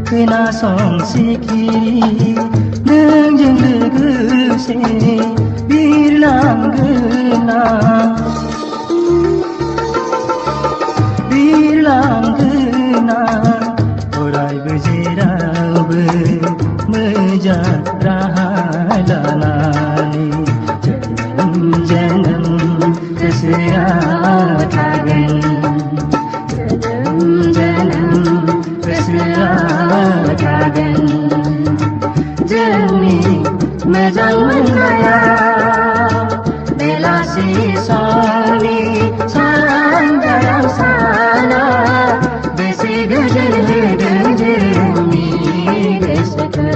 खोनासं सिखिरि नोंजों लोगोसे बिरलांगोना अरायबो जेरावबो मोजां राहा लानानै जोनोम गोसोआ थागोन जोंनि मोजां मोननाया बेलासि समनि सानजायाव साना बेसे गोजोन होदों जोंनि गोसोखौ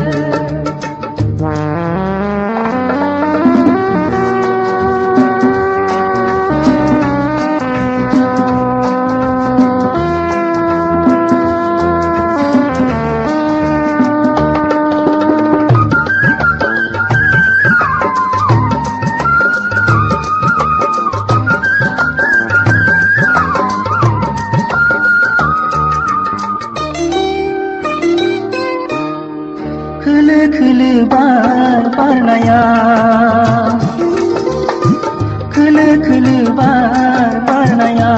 खोलो बार बारनाया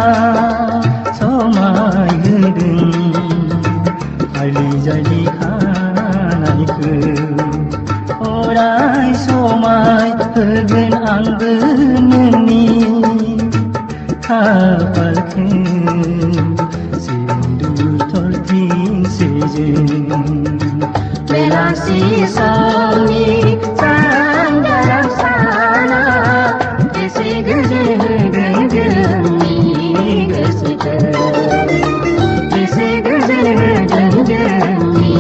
समाय होदों आलि जालि खानायखौ अराय समाय होगोन आंबो नोंनि खाफालखौ सिन्दुर थरथिंसे जों बेलासि समनि सानजायाव साना बेसे गोजोन होदों जोंनि गोसोखौ बेसे गोजोन होदों जोंनि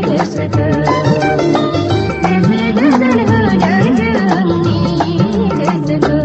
गोसोखौ बेसे गोजोन होदों जोंनि गोसोखौ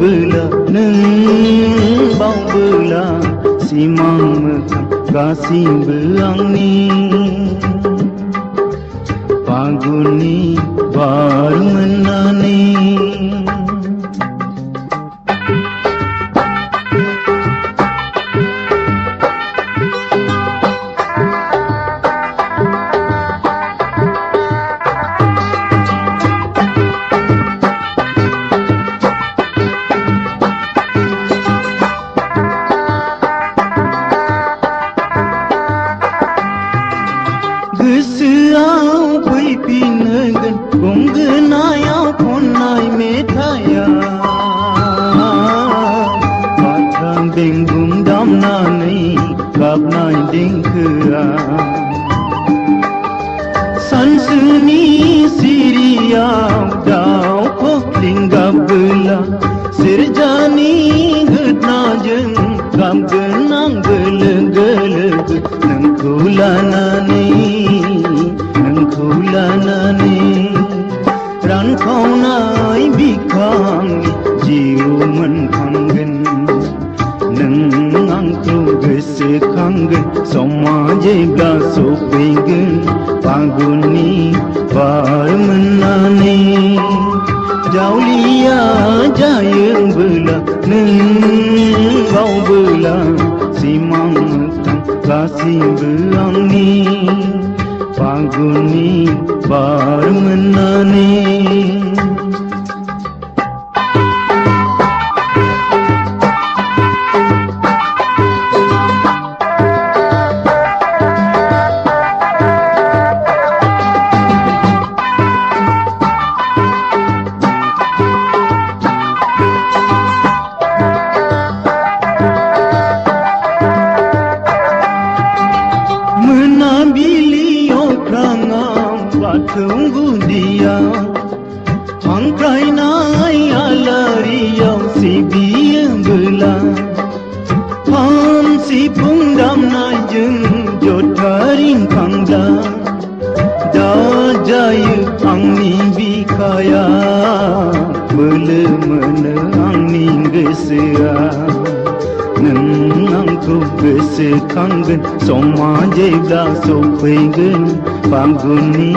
बेला नों बावबोला सिमां मोखां गासिबो आंनि फागुननि बार मोननानै गोसोआव फैफिनगोन गंगोनायाव खननाय मेथाइया बाथ्रा बेंगुम दामनानै गाबनाय देंखोआ सानसुनि सिरियाव दाउ खख्लिं गाबबोला सेरजानि गोदनाजों गाबगोन आंबो लोगो लोगो नोंखौ लानानै रानखावनाय बिखांनि जिउ मोनखांगोन नों आंखौ गोसोखांगोन समा जेब्ला सफैगोन फागुननि बार मोननानै जावलिया जायोबोला नों बावबोला सिमां मोखां गासिबो आंनि फागुननि बार मोननानै बाथौ गुदियाव हांख्रायनाय आलारियाव सिबियोबोला खाम सिफुं दामनायजों जथा रिंखांब्ला दा जायो आंनि बिखाया बोलो मोनो आंनि गोसोआ नों आंखौ गोसोखांगोन समा जेब्ला सफैगोन फागुननि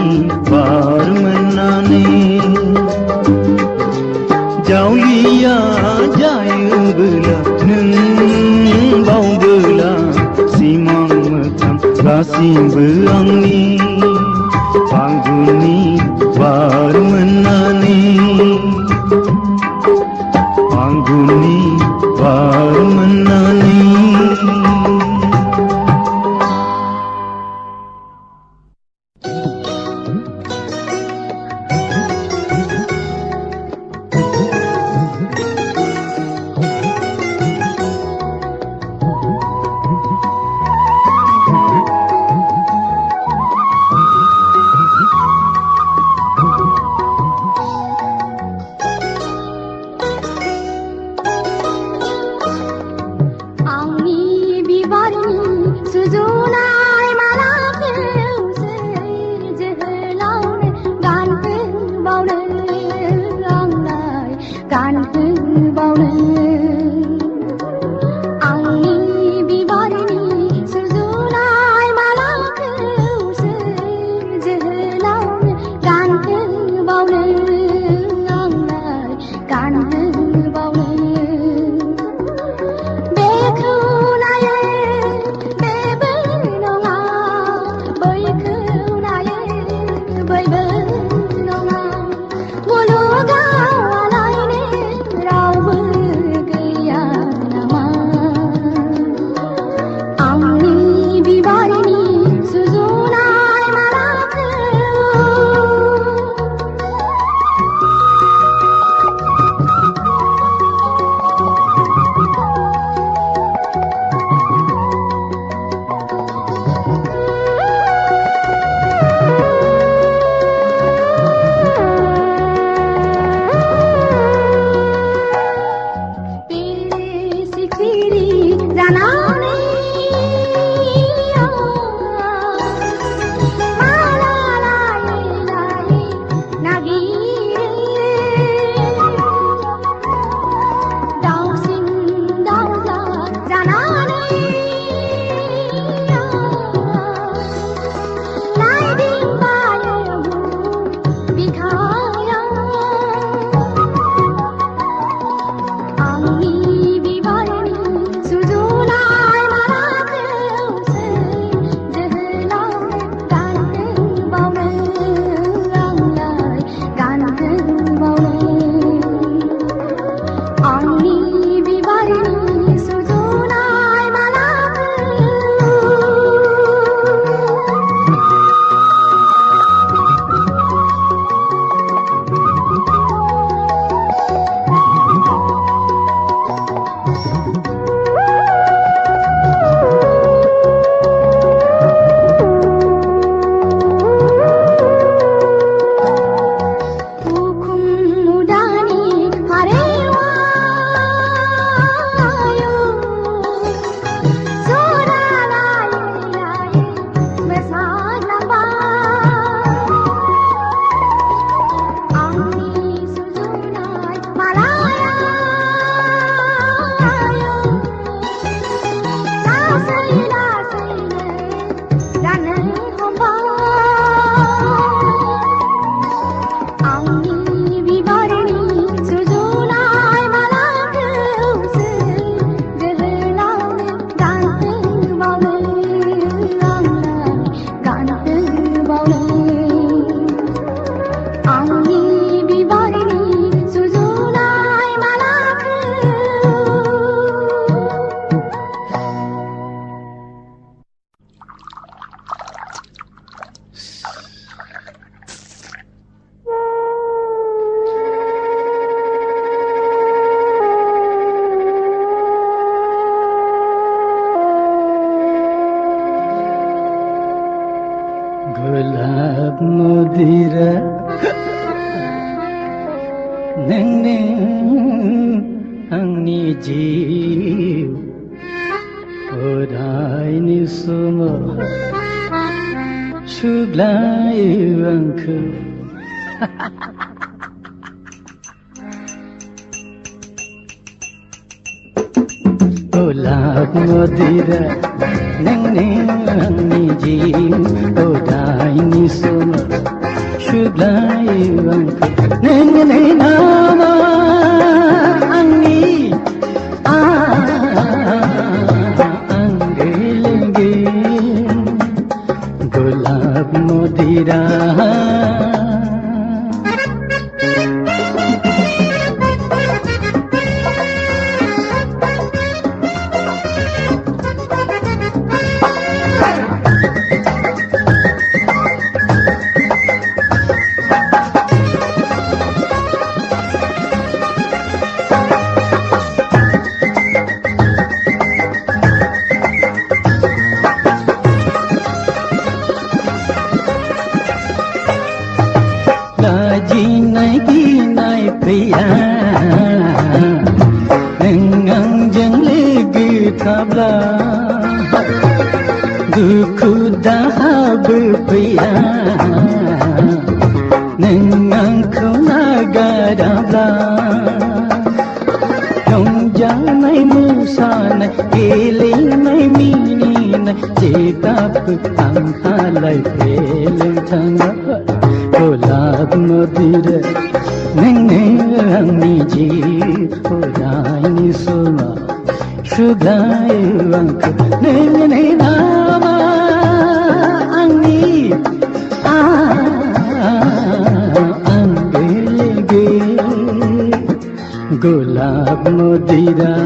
बार मोननानै जावलिया जायोबोला नों बावबोला सिमां मोखां गासिबो आंनि फागुननि बार मोननानै फागुननि बार मोननानै jiu Odai ni sumo Suglai angku Golab modira Neng ni jiu Odai ni sumo Suglai angku Neng nama Angni Angge Golab modira Priya Nengang jengli gitabla Duku dahab priya Nengang kunagadabla Yong janai musanai Kelinai mininai Jekap anghalai Peleng tanga Golab modira Neng ni jiu Odai ni sumo Suglai angku Neng nama Angni Angge Golab modira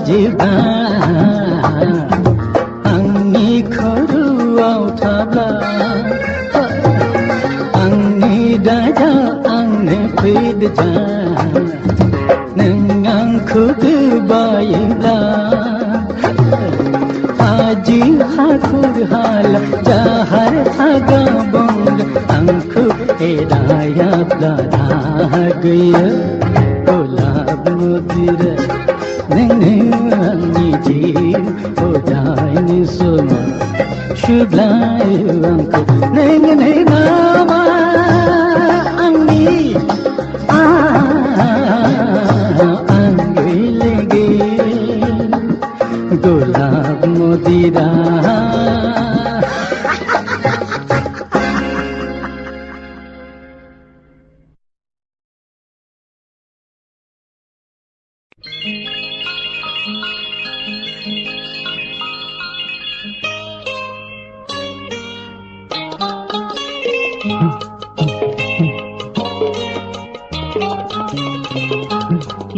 Jiba Angni khoruau thabla Angni dada angni pidja Nengang khudu bayla Aji hakur hala jahar thaga bong Angku edaya blada gaya Golab modira Neng ni jiu Odai ni sumo Suglai angku Neng nama Angni Angge Golab modira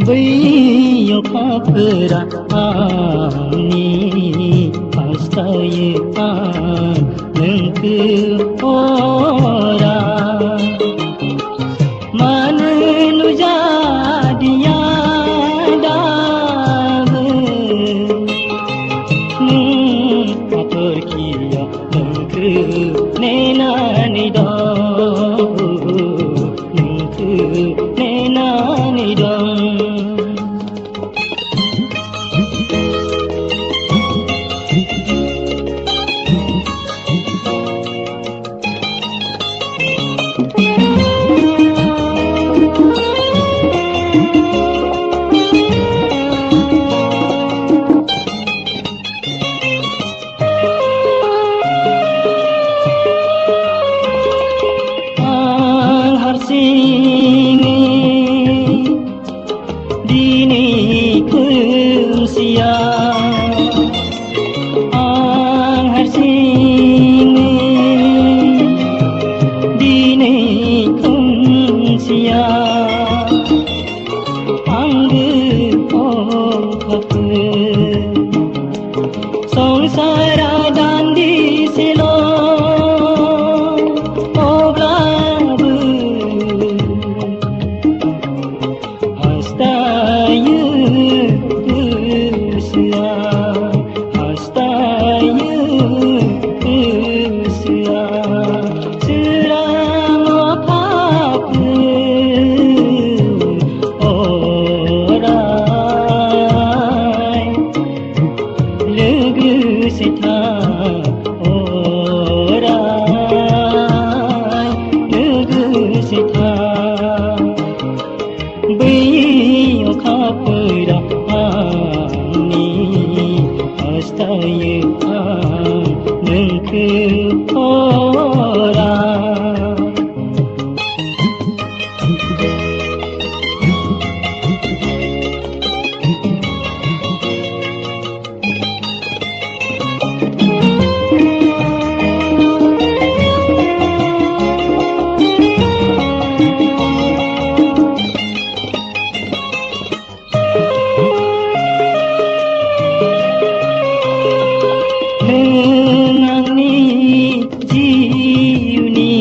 Bayo papra ani pastaye nengku ora manu jadiya dawe apar kiya nengku nenani do nengku nenani do anggu ohaku sangsara dandi selo oblabu hastayu usia hastayu usia selama papu orai lugu sita orai lugu sita bayi okapura ani astaye nengku ora menangni jiuni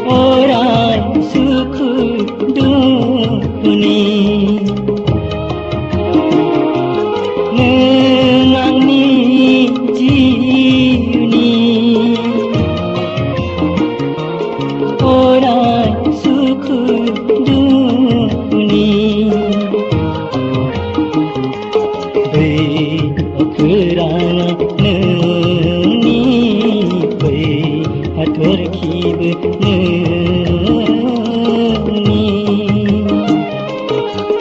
orang suku duni menangni jiuni orang suku duni kerana neni bayi atur kib neni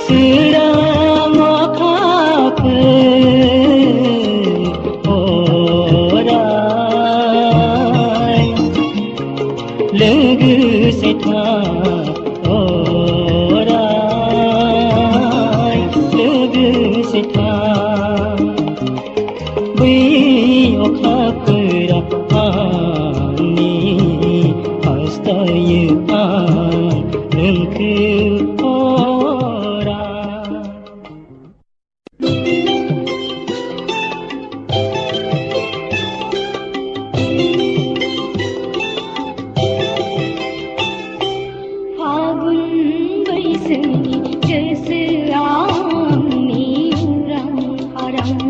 selama kape orai legu seta orai legu seta bayi okapura ani astaye nengku ora फागुन बैसनी जैसे आमनी रंग हरम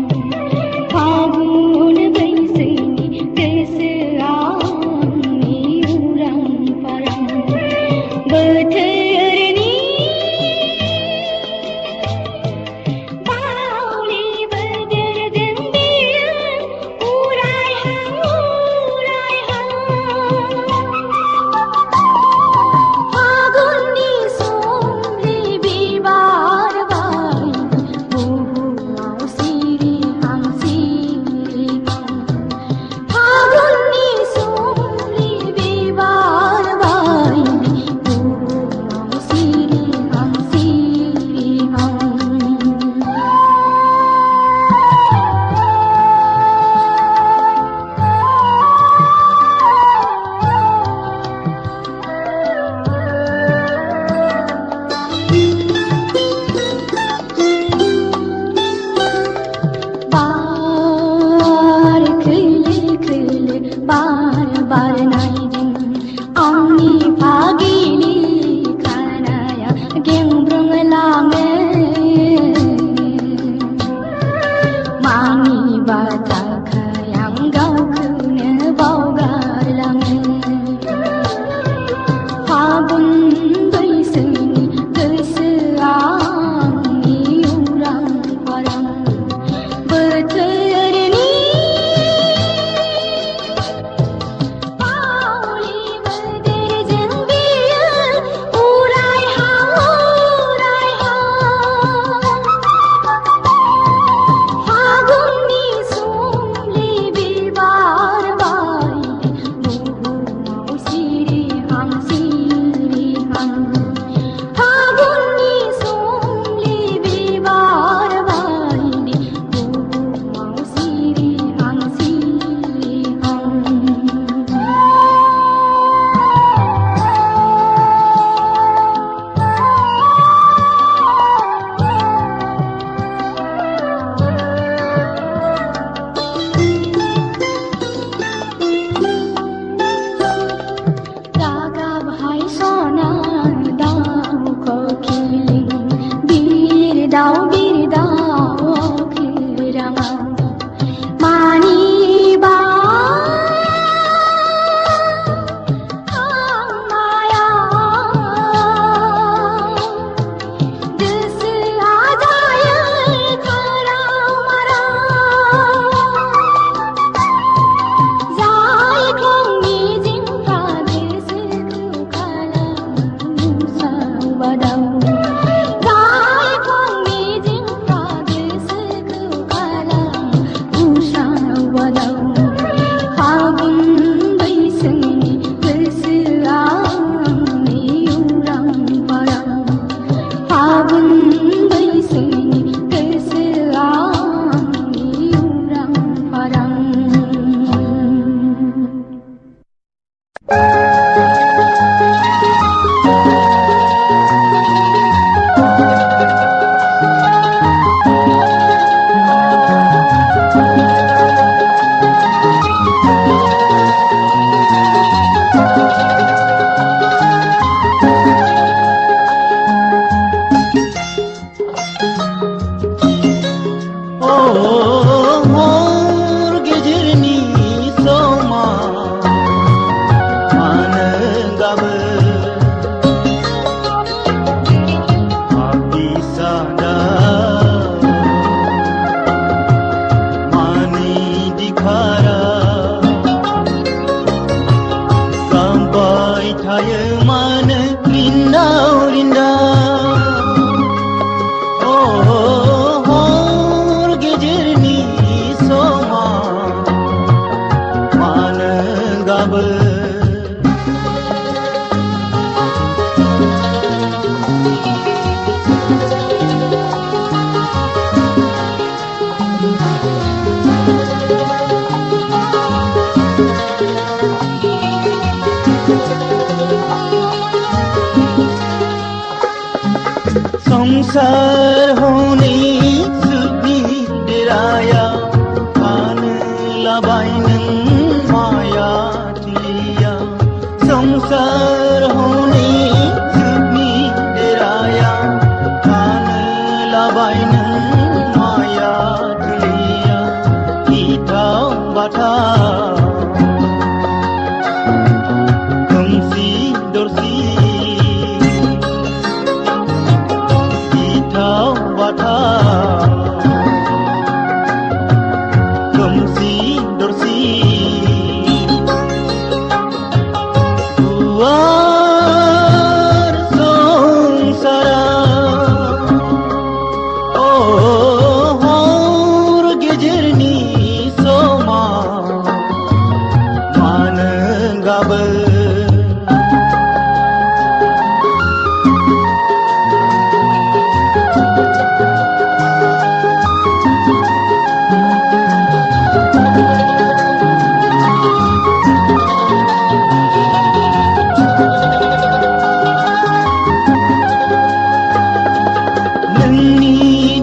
फागुन बैसनी जैसे आमनी रंग परम बठरनी बावली बदर जंबीर उराय हम फागुनी सोमली बीबार बाई बुहु मौसीरी हमसीरी फागुनी सोमली बीबार बाई बुहु संसार हनै सुखनि देराया थानो लाबाय नों माया थिलिया संसार हनै सुखनि देराया थानो लाबाय नों माया थिलिया गिथाव बाथाव खोमसि दरसि गिथाव बाथाव खोमसि दरसि गुवार संसारा हर गेजेरनि समा मानो गाबो नोंनि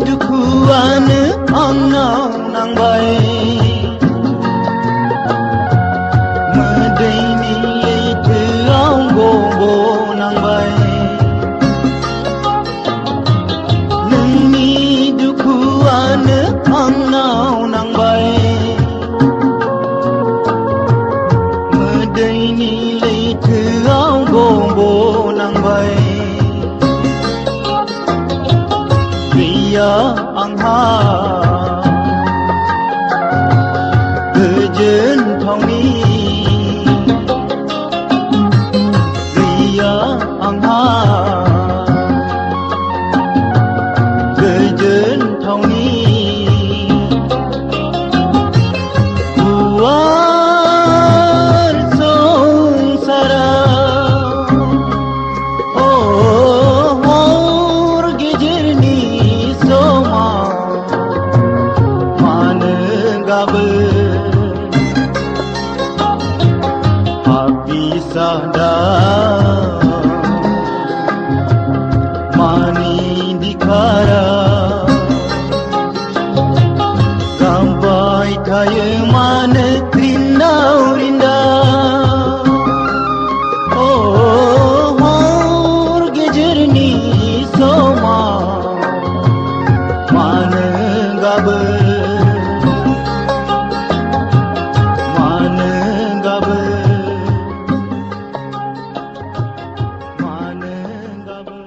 दुखुआनो आंनाव नांबाय मोदैनि लैथोआव गबनांबाय नोंनि दुखुआनो आंनाव नांबाय मोदैनि लैथोआव गबनांबाय गैया आंहा गोजोन थावनि गैया आंहा गोजोन थावनि गुवार संसारा हर गेजेरनि समा मानो गाबो हाबिसादा मानि दिखारा गाबबाय थायो मानो रिन्दाव रिन्दा हर गेजेरनि समा मानो गाबो मानो गाबो मानो गाबो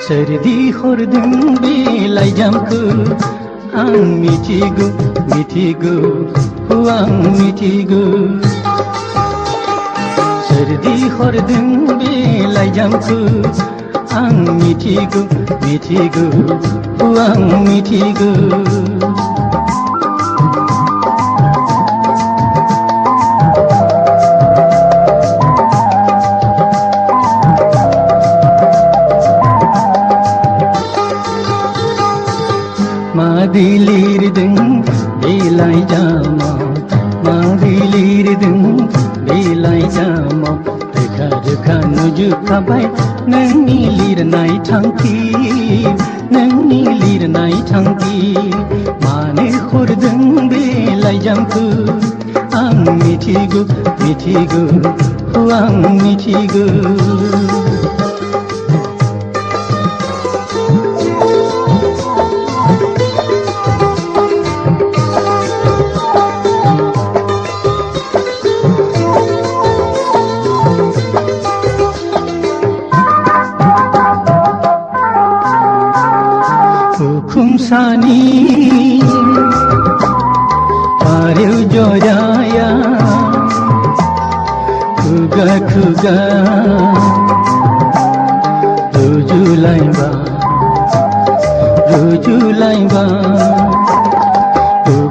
सोरदि हरदों बे लाइजामखौ आं मिथिगौ मिथिगौ आं मिथिगौ सोरदि हरदों बे लाइजामखौ आं मिथिगौ मिथिगौ आं मिथिगौ मादिलिरदों बे लाइजामाव मादिलिरदों बे लाइजामाव रोखा रोखा नुजोबखाबाय नोंनि लिरनाय थांखि नोंनि लिरनाय थांखि मानो हरदों बे लाइजामखौ आं मिथिगौ मिथिगौ आं मिथिगौ खोमसानि बारिव जराया खुगा खुगा रुजुलाइबा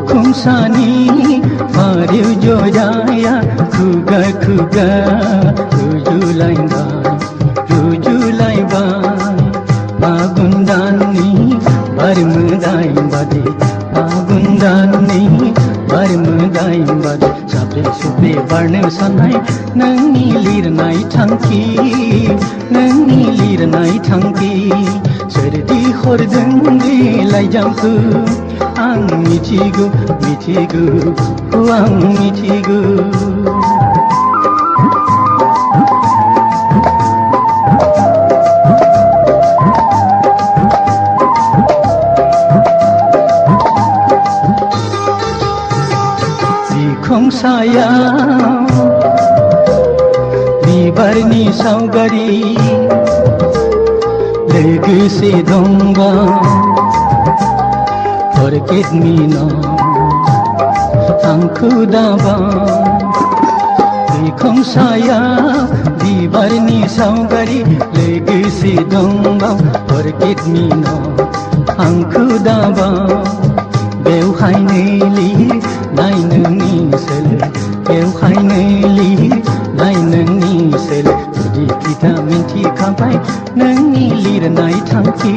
खोमसानि बारिव जराया खुगा खुगा रुजुलाइबा फागुन दाननि बार मोदाय बादि फागुन दाननि बार मोदाय बादि साब्रे सुब्रे बारनो साननाय नोंनि लिरनाय थांखि सोरदि हरदों बे लाइजामखौ आं मिथिगौ आं मिथिगौ खोमसायाव बिबारनि सावगारि लोगोसे दंबा forget me now आंखौ दाबा खोमसायाव बिबारनि सावगारि लोगोसे दंबा forget me now आंखौ दाबा बेवहायनो लिरनाय नोंनि सोलो बेवहायनो लिरनाय नोंनि सोलो जुदि बिदा मिन्थिखाबाय नोंनि लिरनाय थांखि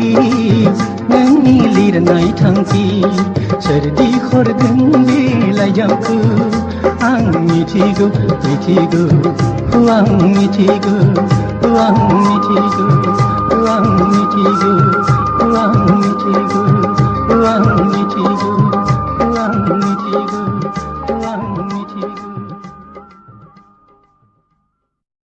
सोरदि हरदों बे लाइजामखौ आं मिथिगौ आं मिथिगौ